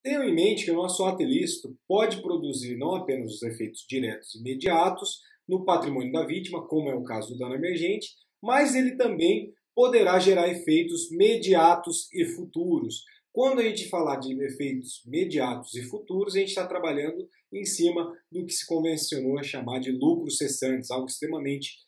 Tenham em mente que o nosso ato ilícito pode produzir não apenas os efeitos diretos e imediatos no patrimônio da vítima, como é o caso do dano emergente, mas ele também poderá gerar efeitos mediatos e futuros. Quando a gente falar de efeitos mediatos e futuros, a gente está trabalhando em cima do que se convencionou a chamar de lucros cessantes, algo extremamente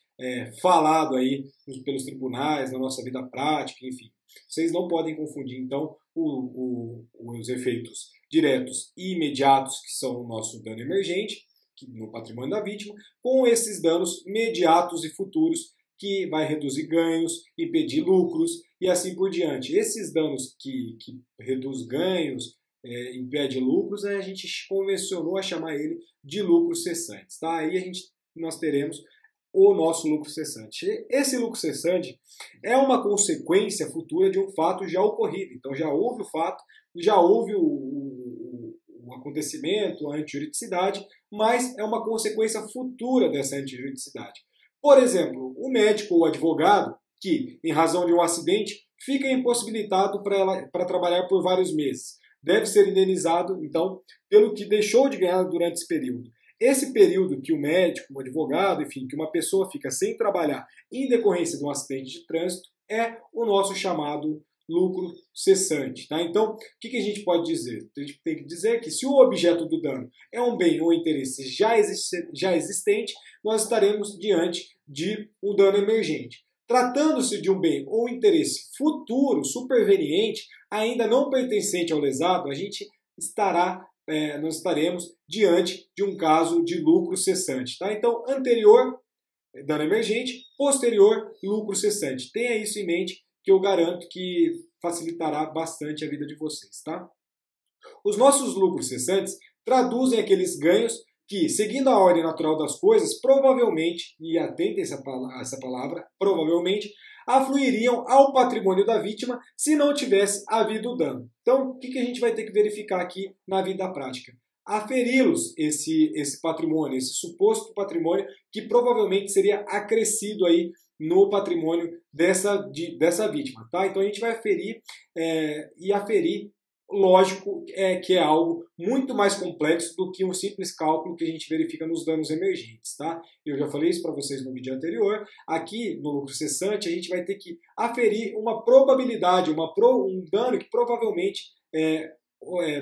falado aí pelos tribunais, na nossa vida prática, enfim. Vocês não podem confundir, então, os efeitos diretos e imediatos, que são o nosso dano emergente, no patrimônio da vítima, com esses danos mediatos e futuros, que vai reduzir ganhos, impedir lucros e assim por diante. Esses danos que reduz ganhos, impede lucros, a gente convencionou a chamar ele de lucros cessantes. Tá? Aí nós teremos o nosso lucro cessante. Esse lucro cessante é uma consequência futura de um fato já ocorrido. Então já houve o fato, já houve o acontecimento, a antijuridicidade, mas é uma consequência futura dessa antijuridicidade. Por exemplo, o médico ou advogado que, em razão de um acidente, fica impossibilitado para trabalhar por vários meses. Deve ser indenizado, então, pelo que deixou de ganhar durante esse período. Esse período que o médico, o advogado, enfim, que uma pessoa fica sem trabalhar em decorrência de um acidente de trânsito, é o nosso chamado lucro cessante. Tá? Então, o que a gente pode dizer? A gente tem que dizer que se o objeto do dano é um bem ou interesse já existente, nós estaremos diante de um dano emergente. Tratando-se de um bem ou interesse futuro, superveniente, ainda não pertencente ao lesado, nós estaremos diante de um caso de lucro cessante. Tá? Então, anterior, dano emergente, posterior, lucro cessante. Tenha isso em mente, que eu garanto que facilitará bastante a vida de vocês. Tá? Os nossos lucros cessantes traduzem aqueles ganhos que, seguindo a ordem natural das coisas, provavelmente, e atentem essa palavra, provavelmente, afluiriam ao patrimônio da vítima se não tivesse havido o dano. Então, o que a gente vai ter que verificar aqui na vida prática? Aferi-los, esse patrimônio, esse suposto patrimônio que provavelmente seria acrescido aí no patrimônio dessa vítima. Tá? Então, a gente vai aferir e aferir. Lógico que é algo muito mais complexo do que um simples cálculo que a gente verifica nos danos emergentes. Tá? Eu já falei isso para vocês no vídeo anterior. Aqui, no lucro cessante, a gente vai ter que aferir uma probabilidade, um dano que provavelmente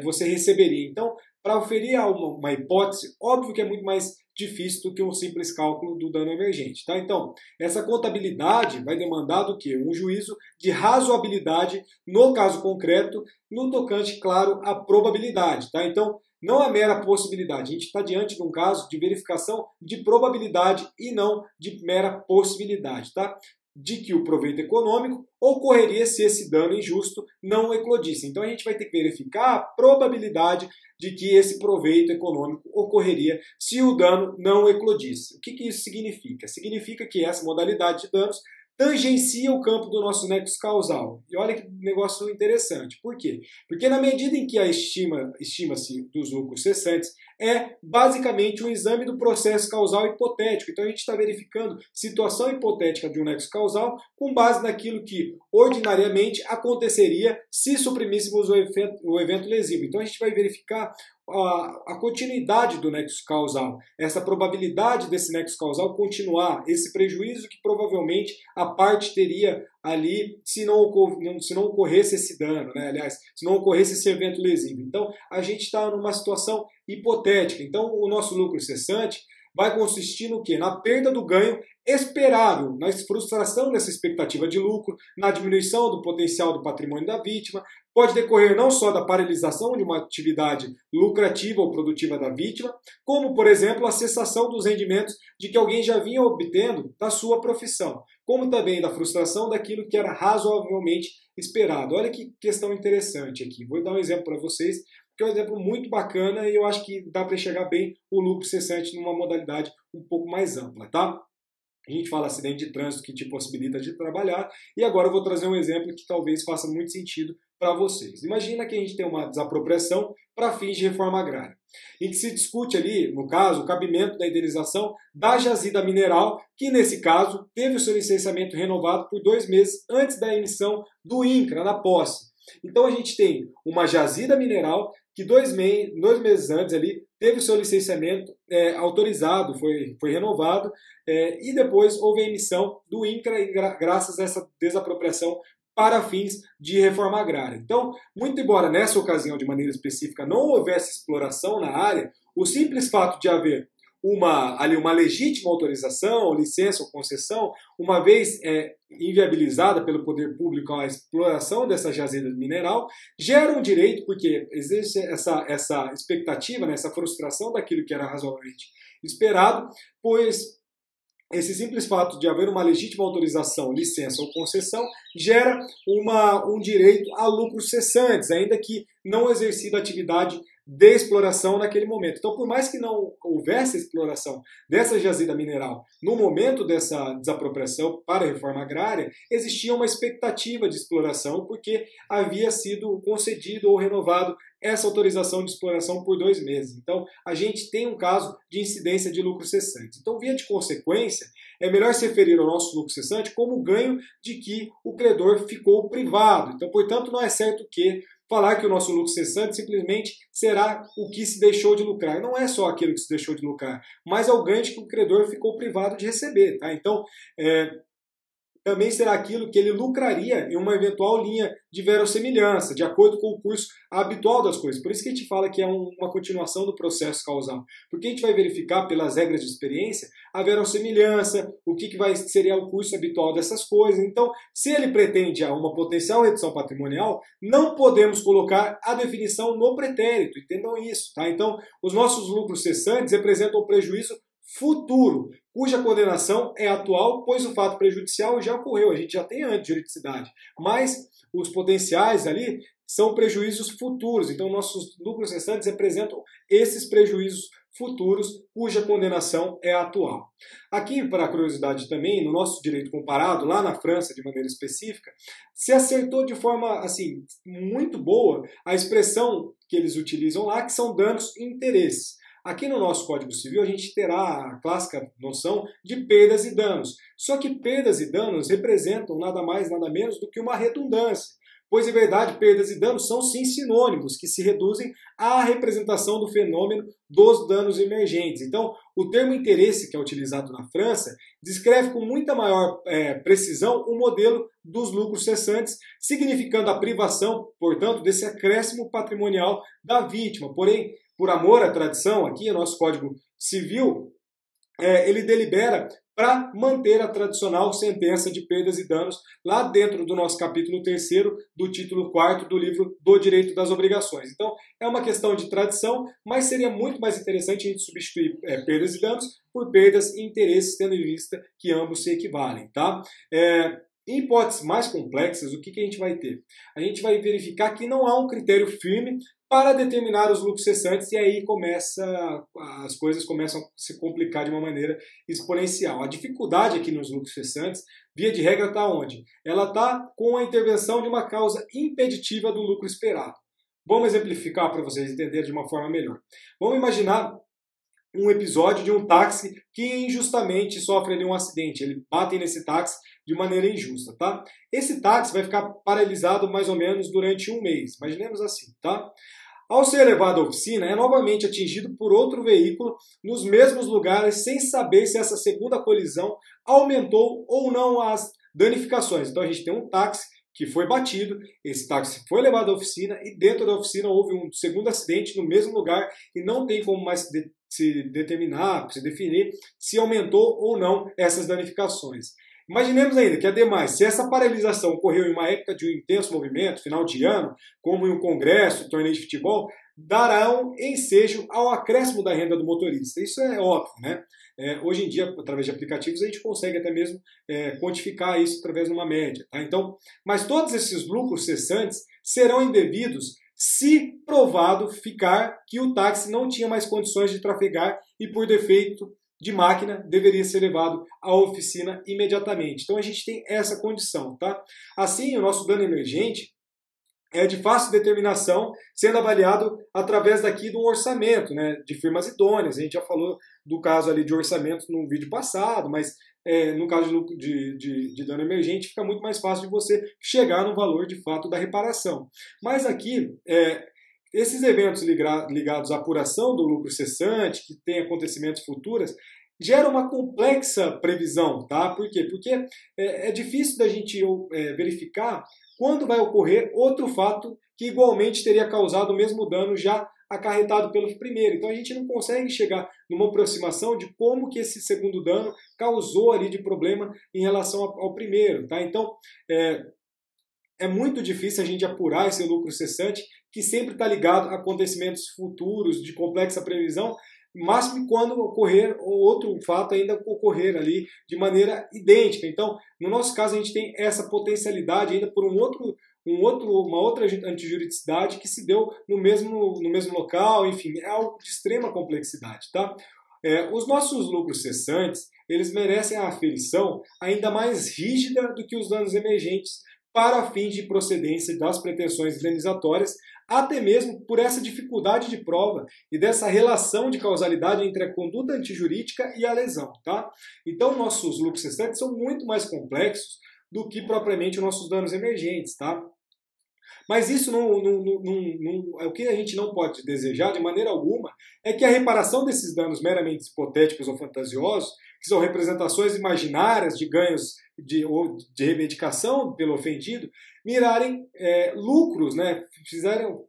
você receberia. Então, para aferir uma hipótese, óbvio que é muito mais difícil do que um simples cálculo do dano emergente. Tá? Então, essa contabilidade vai demandar do quê? Um juízo de razoabilidade no caso concreto, no tocante, claro, à probabilidade. Tá? Então, não a mera possibilidade. A gente está diante de um caso de verificação de probabilidade e não de mera possibilidade. Tá? De que o proveito econômico ocorreria se esse dano injusto não eclodisse. Então a gente vai ter que verificar a probabilidade de que esse proveito econômico ocorreria se o dano não eclodisse. O que isso significa? Significa que essa modalidade de danos tangencia o campo do nosso nexo causal. E olha que negócio interessante. Por quê? Porque na medida em que estima-se dos lucros cessantes, é basicamente um exame do processo causal hipotético. Então a gente está verificando situação hipotética de um nexo causal com base naquilo que ordinariamente aconteceria se suprimíssemos o evento lesivo. Então a gente vai verificar a continuidade do nexo causal, essa probabilidade desse nexo causal continuar, esse prejuízo que provavelmente a parte teria ali se não ocorresse esse dano, né? Aliás, se não ocorresse esse evento lesivo. Então, a gente está numa situação hipotética. Então, o nosso lucro cessante vai consistir no quê? Na perda do ganho esperável, na frustração dessa expectativa de lucro, na diminuição do potencial do patrimônio da vítima. Pode decorrer não só da paralisação de uma atividade lucrativa ou produtiva da vítima, como, por exemplo, a cessação dos rendimentos de que alguém já vinha obtendo da sua profissão, como também da frustração daquilo que era razoavelmente esperado. Olha que questão interessante aqui. Vou dar um exemplo para vocês, que é um exemplo muito bacana e eu acho que dá para enxergar bem o lucro cessante numa modalidade um pouco mais ampla, tá? A gente fala acidente de trânsito que te possibilita de trabalhar e agora eu vou trazer um exemplo que talvez faça muito sentido para vocês. Imagina que a gente tem uma desapropriação para fins de reforma agrária, em que se discute ali, no caso, o cabimento da indenização da jazida mineral, que nesse caso teve o seu licenciamento renovado por 2 meses antes da emissão do INCRA na posse. Então a gente tem uma jazida mineral que dois meses antes ali teve o seu licenciamento autorizado, foi renovado, e depois houve a emissão do INCRA graças a essa desapropriação para fins de reforma agrária. Então, muito embora nessa ocasião, de maneira específica, não houvesse exploração na área, o simples fato de haver uma legítima autorização, licença ou concessão, uma vez inviabilizada pelo poder público a exploração dessa jazida mineral, gera um direito, porque existe essa expectativa, né, essa frustração daquilo que era razoavelmente esperado, pois esse simples fato de haver uma legítima autorização, licença ou concessão gera um direito a lucros cessantes, ainda que não exercida atividade de exploração naquele momento. Então, por mais que não houvesse exploração dessa jazida mineral no momento dessa desapropriação para a reforma agrária, existia uma expectativa de exploração porque havia sido concedido ou renovado essa autorização de exploração por 2 meses. Então, a gente tem um caso de incidência de lucros cessantes. Então, via de consequência, é melhor se referir ao nosso lucro cessante como ganho de que o credor ficou privado. Então, portanto, não é certo que falar que o nosso lucro cessante simplesmente será o que se deixou de lucrar. Não é só aquilo que se deixou de lucrar, mas é o ganho que o credor ficou privado de receber. Tá? Então, também será aquilo que ele lucraria em uma eventual linha de verossimilhança, de acordo com o curso habitual das coisas. Por isso que a gente fala que é uma continuação do processo causal. Porque a gente vai verificar pelas regras de experiência a verossimilhança, o que seria o curso habitual dessas coisas. Então, se ele pretende uma potencial redução patrimonial, não podemos colocar a definição no pretérito. Entendam isso. Tá? Então, os nossos lucros cessantes representam um prejuízo futuro, cuja condenação é atual, pois o fato prejudicial já ocorreu, a gente já tem antijuridicidade, mas os potenciais ali são prejuízos futuros, então nossos lucros cessantes representam esses prejuízos futuros, cuja condenação é atual. Aqui, para a curiosidade também, no nosso direito comparado, lá na França, de maneira específica, se acertou de forma assim muito boa a expressão que eles utilizam lá, que são danos e interesses. Aqui no nosso Código Civil a gente terá a clássica noção de perdas e danos. Só que perdas e danos representam nada mais, nada menos do que uma redundância. Pois, em verdade, perdas e danos são sim sinônimos, que se reduzem à representação do fenômeno dos danos emergentes. Então, o termo interesse, que é utilizado na França, descreve com muita maior precisão o modelo dos lucros cessantes, significando a privação, portanto, desse acréscimo patrimonial da vítima. Porém, por amor à tradição, aqui no nosso Código Civil, ele delibera para manter a tradicional sentença de perdas e danos lá dentro do nosso capítulo 3º do título 4º do livro do Direito das Obrigações. Então, é uma questão de tradição, mas seria muito mais interessante a gente substituir perdas e danos por perdas e interesses, tendo em vista que ambos se equivalem. Tá? Em hipóteses mais complexas, o que a gente vai ter? A gente vai verificar que não há um critério firme para determinar os lucros cessantes e aí as coisas começam a se complicar de uma maneira exponencial. A dificuldade aqui nos lucros cessantes, via de regra, está onde? Ela está com a intervenção de uma causa impeditiva do lucro esperado. Vamos exemplificar para vocês entenderem de uma forma melhor. Vamos imaginar um episódio de um táxi que injustamente sofre ali um acidente. Ele bate nesse táxi de maneira injusta, tá? Esse táxi vai ficar paralisado mais ou menos durante 1 mês. Imaginemos assim, tá? Ao ser levado à oficina, é novamente atingido por outro veículo nos mesmos lugares, sem saber se essa segunda colisão aumentou ou não as danificações. Então a gente tem um táxi que foi batido, esse táxi foi levado à oficina e dentro da oficina houve um segundo acidente no mesmo lugar e não tem como mais se determinar, se definir se aumentou ou não essas danificações. Imaginemos ainda que, ademais, se essa paralisação ocorreu em uma época de um intenso movimento, final de ano, como em um congresso, torneio de futebol, dará um ensejo ao acréscimo da renda do motorista. Isso é óbvio, né? Hoje em dia, através de aplicativos, a gente consegue até mesmo quantificar isso através de uma média. Tá? Então, mas todos esses lucros cessantes serão indevidos se provado ficar que o táxi não tinha mais condições de trafegar e, por defeito de máquina, deveria ser levado à oficina imediatamente. Então a gente tem essa condição. Tá? Assim, o nosso dano emergente é de fácil determinação, sendo avaliado através daqui de um orçamento, né, de firmas idôneas. A gente já falou do caso ali de orçamento no vídeo passado, mas no caso de dano emergente, fica muito mais fácil de você chegar no valor de fato da reparação. Mas aqui, esses eventos ligados à apuração do lucro cessante, que tem acontecimentos futuros, gera uma complexa previsão, tá? Por quê? Porque é difícil da gente verificar quando vai ocorrer outro fato que igualmente teria causado o mesmo dano já acarretado pelo primeiro. Então a gente não consegue chegar numa aproximação de como que esse segundo dano causou ali de problema em relação ao primeiro, tá? Então é muito difícil a gente apurar esse lucro cessante, que sempre está ligado a acontecimentos futuros de complexa previsão, máximo quando ocorrer outro fato ainda ocorrer ali de maneira idêntica. Então, no nosso caso, a gente tem essa potencialidade ainda por uma outra antijuridicidade que se deu no mesmo local, enfim, é algo de extrema complexidade, tá? Os nossos lucros cessantes, eles merecem a aferição ainda mais rígida do que os danos emergentes para fins de procedência das pretensões indenizatórias, até mesmo por essa dificuldade de prova e dessa relação de causalidade entre a conduta antijurídica e a lesão, tá? Então, nossos lucros cessantes são muito mais complexos do que propriamente os nossos danos emergentes, tá? Mas isso o que a gente não pode desejar de maneira alguma é que a reparação desses danos meramente hipotéticos ou fantasiosos, que são representações imaginárias de ganhos de reivindicação pelo ofendido, mirarem lucros, né? Fizeram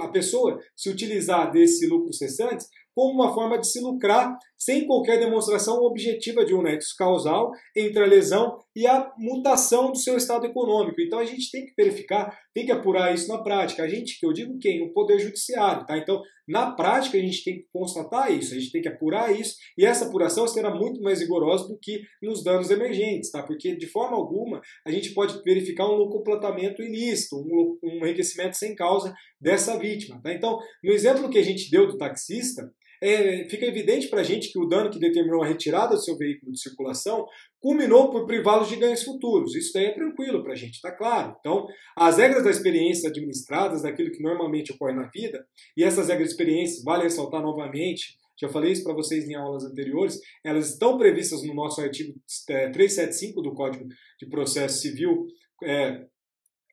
a pessoa se utilizar desse lucro cessante como uma forma de se lucrar sem qualquer demonstração objetiva de um nexo causal entre a lesão e a mutação do seu estado econômico. Então a gente tem que verificar, tem que apurar isso na prática. Eu digo quem? O Poder Judiciário, tá? Então, na prática, a gente tem que constatar isso, a gente tem que apurar isso, e essa apuração será muito mais rigorosa do que nos danos emergentes, tá? Porque, de forma alguma, a gente pode verificar um locuplamento ilícito, um enriquecimento sem causa dessa vítima, tá? Então, no exemplo que a gente deu do taxista, fica evidente para a gente que o dano que determinou a retirada do seu veículo de circulação culminou por privá-los de ganhos futuros. Isso daí é tranquilo para a gente, está claro. Então, as regras da experiência administradas, daquilo que normalmente ocorre na vida, e essas regras de experiência, vale ressaltar novamente, já falei isso para vocês em aulas anteriores, elas estão previstas no nosso artigo 375 do Código de Processo Civil,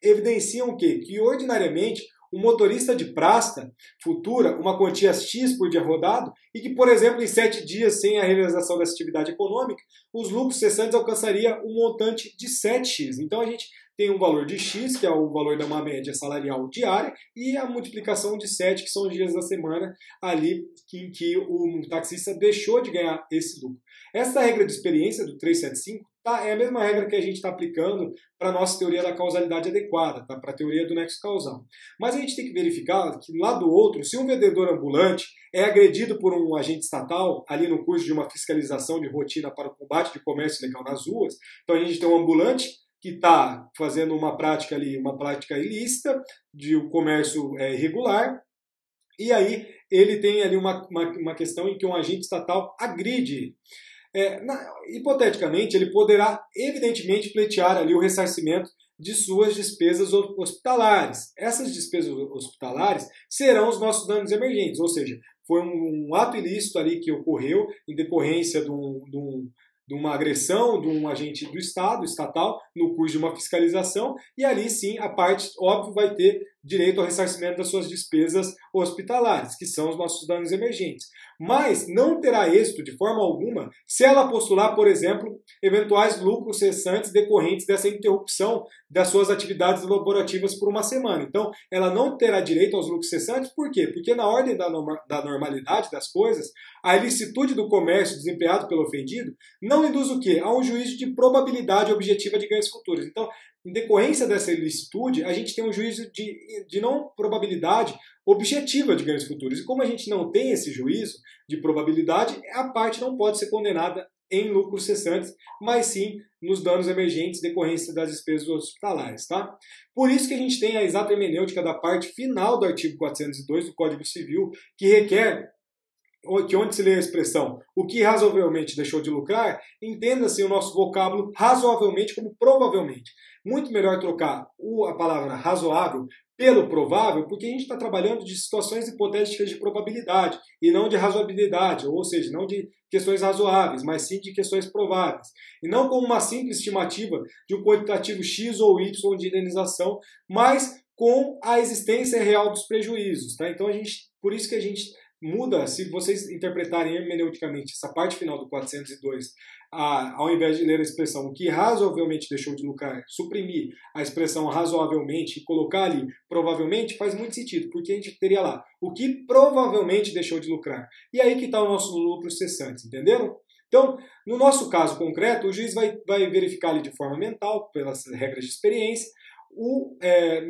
evidenciam o quê? Que ordinariamente o motorista de prasta futura uma quantia X por dia rodado e que, por exemplo, em 7 dias sem a realização dessa atividade econômica, os lucros cessantes alcançaria um montante de 7x. Então a gente tem um valor de X, que é o valor de uma média salarial diária, e a multiplicação de 7, que são os dias da semana ali em que o taxista deixou de ganhar esse lucro. Essa regra de experiência do 375 é a mesma regra que a gente está aplicando para a nossa teoria da causalidade adequada, tá? Para a teoria do nexo causal. Mas a gente tem que verificar que, lá do outro, se um vendedor ambulante é agredido por um agente estatal, ali no curso de uma fiscalização de rotina para o combate de comércio ilegal nas ruas, então a gente tem um ambulante que está fazendo uma prática ilícita de um comércio irregular, e aí ele tem ali uma questão em que um agente estatal agride. Hipoteticamente, ele poderá, evidentemente, pleitear ali o ressarcimento de suas despesas hospitalares. Essas despesas hospitalares serão os nossos danos emergentes, ou seja, foi um ato ilícito ali que ocorreu em decorrência de uma agressão de um agente do Estado, estatal, no curso de uma fiscalização, e ali sim a parte, óbvio, vai ter direito ao ressarcimento das suas despesas hospitalares, que são os nossos danos emergentes. Mas não terá êxito de forma alguma se ela postular, por exemplo, eventuais lucros cessantes decorrentes dessa interrupção das suas atividades laborativas por uma semana. Então, ela não terá direito aos lucros cessantes, por quê? Porque na ordem da normalidade das coisas, a ilicitude do comércio desempenhado pelo ofendido não induz o quê? A um juízo de probabilidade objetiva de ganhos futuros. Então, em decorrência dessa ilicitude, a gente tem um juízo de não probabilidade objetiva de ganhos futuros. E como a gente não tem esse juízo de probabilidade, a parte não pode ser condenada em lucros cessantes, mas sim nos danos emergentes decorrência das despesas hospitalares, tá? Por isso que a gente tem a exata hermenêutica da parte final do artigo 402 do Código Civil, que requer que onde se lê a expressão o que razoavelmente deixou de lucrar, entenda-se o nosso vocábulo razoavelmente como provavelmente. Muito melhor trocar a palavra razoável pelo provável, porque a gente está trabalhando de situações hipotéticas de probabilidade e não de razoabilidade, ou seja, não de questões razoáveis, mas sim de questões prováveis. E não como uma simples estimativa de um quantitativo X ou Y de indenização, mas com a existência real dos prejuízos. Tá? Então, por isso que a gente muda, se vocês interpretarem hermeneuticamente essa parte final do 402, ao invés de ler a expressão o que razoavelmente deixou de lucrar, suprimir a expressão razoavelmente e colocar ali provavelmente, faz muito sentido, porque a gente teria lá o que provavelmente deixou de lucrar. E aí que está o nosso lucro cessante, entenderam? Então, no nosso caso concreto, o juiz vai verificar ali de forma mental, pelas regras de experiência,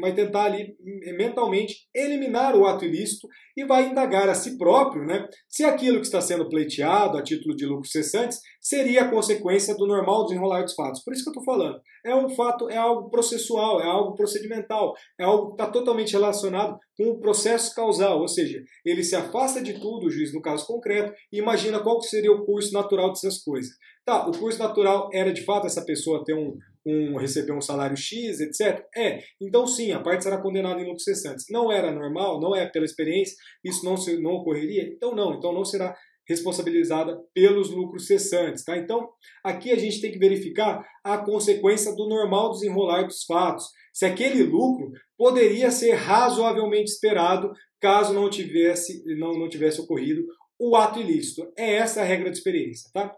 vai tentar ali mentalmente eliminar o ato ilícito e vai indagar a si próprio, né, se aquilo que está sendo pleiteado a título de lucros cessantes seria a consequência do normal desenrolar dos fatos. Por isso que eu estou falando. É um fato, é algo processual, é algo procedimental, é algo que está totalmente relacionado com o processo causal, ou seja, ele se afasta de tudo, o juiz no caso concreto, e imagina qual seria o curso natural dessas coisas. Tá, o curso natural era de fato essa pessoa ter receber um salário X, etc. Então sim, a parte será condenada em lucros cessantes. Não era normal, não é pela experiência, isso não ocorreria? Então não será responsabilizada pelos lucros cessantes. Tá? Então, aqui a gente tem que verificar a consequência do normal desenrolar dos fatos. Se aquele lucro poderia ser razoavelmente esperado caso não tivesse ocorrido o ato ilícito. É essa a regra de experiência. Tá?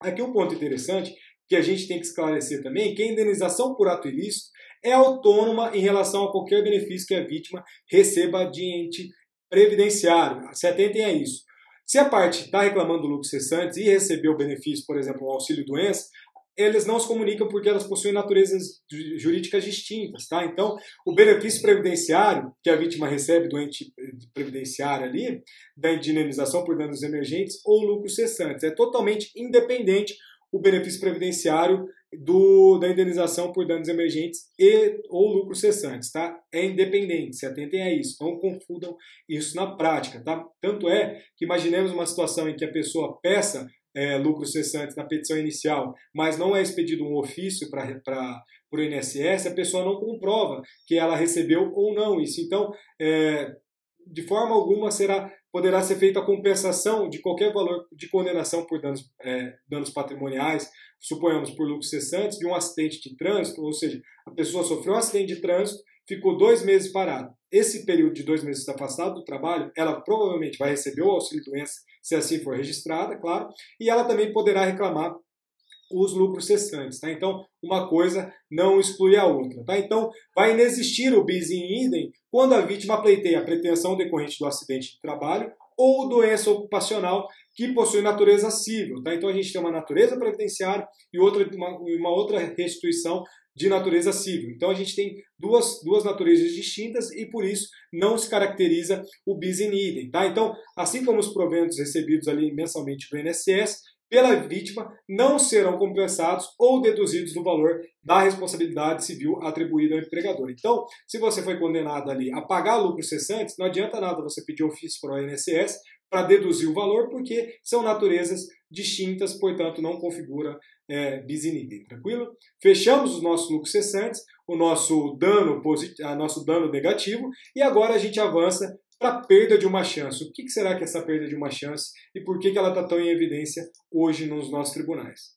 Aqui um ponto interessante que a gente tem que esclarecer também, que a indenização por ato ilícito é autônoma em relação a qualquer benefício que a vítima receba de ente previdenciário. Se atentem a isso. Se a parte está reclamando do lucro cessante e recebeu o benefício, por exemplo, o auxílio-doença, eles não se comunicam porque elas possuem naturezas jurídicas distintas. Tá? Então, o benefício previdenciário que a vítima recebe do ente previdenciário ali, da indenização por danos emergentes ou lucros cessantes, é totalmente independente o benefício previdenciário da indenização por danos emergentes ou lucros cessantes, tá? É independente, se atentem a isso, não confundam isso na prática, tá? Tanto é que imaginemos uma situação em que a pessoa peça lucros cessantes na petição inicial, mas não é expedido um ofício para o INSS, a pessoa não comprova que ela recebeu ou não isso. Então, de forma alguma poderá ser feita a compensação de qualquer valor de condenação por danos patrimoniais, suponhamos por lucros cessantes, de um acidente de trânsito, ou seja, a pessoa sofreu um acidente de trânsito, ficou 2 meses parado. Esse período de 2 meses afastado do trabalho, ela provavelmente vai receber o auxílio-doença, se assim for registrada, claro, e ela também poderá reclamar os lucros cessantes. Tá? Então, uma coisa não exclui a outra. Tá? Então, vai inexistir o bis in idem quando a vítima pleiteia a pretensão decorrente do acidente de trabalho ou doença ocupacional que possui natureza civil. Tá? Então, a gente tem uma natureza previdenciária e uma outra restituição de natureza civil. Então, a gente tem duas naturezas distintas e, por isso, não se caracteriza o bis in idem. Tá? Então, assim como os proventos recebidos ali mensalmente do INSS, pela vítima não serão compensados ou deduzidos do valor da responsabilidade civil atribuída ao empregador. Então, se você foi condenado ali a pagar lucros cessantes, não adianta nada você pedir ofício para o INSS para deduzir o valor, porque são naturezas distintas, portanto, não configura bis in idem, tranquilo? Fechamos os nossos lucros cessantes, o nosso dano negativo, e agora a gente avança para a perda de uma chance. O que será que é essa perda de uma chance e por que ela está tão em evidência hoje nos nossos tribunais?